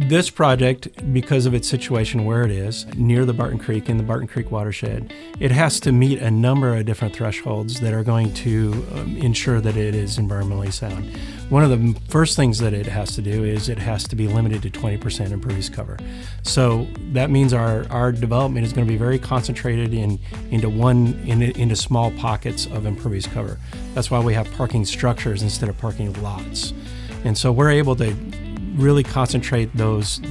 This project, because of its situation where it is, near the Barton Creek, in the Barton Creek watershed, it has to meet a number of different thresholds that are going to ensure that it is environmentally sound. One of the first things that it has to do is it has to be limited to 20% impervious cover. So that means our development is going to be very concentrated into small pockets of impervious cover. That's why we have parking structures instead of parking lots. And so we're able to really concentrate those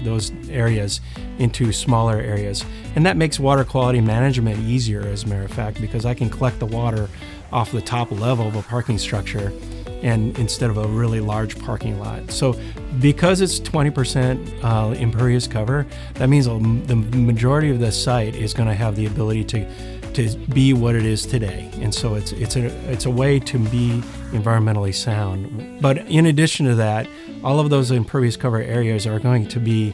areas into smaller areas. And that makes water quality management easier, as a matter of fact, because I can collect the water off the top level of a parking structure and instead of a really large parking lot. So because it's 20% impervious cover, that means the majority of the site is going to have the ability to be what it is today. And so it's a way to be environmentally sound. But in addition to that, all of those impervious cover areas are going to be,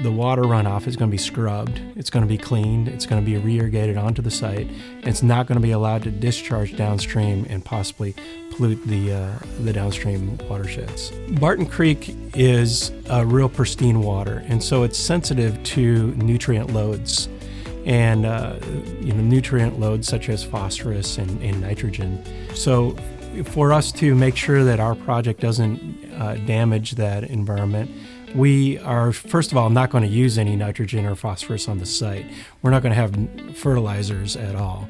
the water runoff is going to be scrubbed, it's going to be cleaned, it's going to be re-irrigated onto the site, and it's not going to be allowed to discharge downstream and possibly pollute the downstream watersheds. Barton Creek is a real pristine water, and so it's sensitive to nutrient loads. And nutrient loads such as phosphorus and nitrogen. So for us to make sure that our project doesn't damage that environment, we are, first of all, not going to use any nitrogen or phosphorus on the site. We're not going to have fertilizers at all.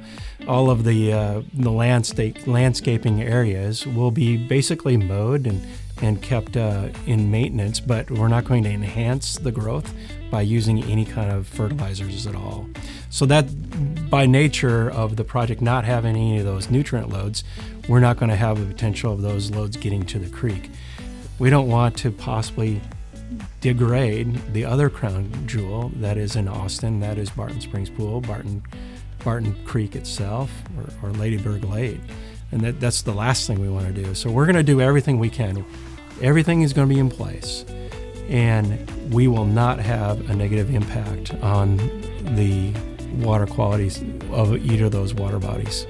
All of the landscaping areas will be basically mowed and kept in maintenance, but we're not going to enhance the growth by using any kind of fertilizers at all. So that, by nature of the project not having any of those nutrient loads, we're not going to have the potential of those loads getting to the creek. We don't want to possibly degrade the other crown jewel that is in Austin, that is Barton Springs Pool, Barton Creek itself, or Ladybird Lake. And that's the last thing we want to do. So we're going to do everything we can. Everything is going to be in place, and we will not have a negative impact on the water qualities of either of those water bodies.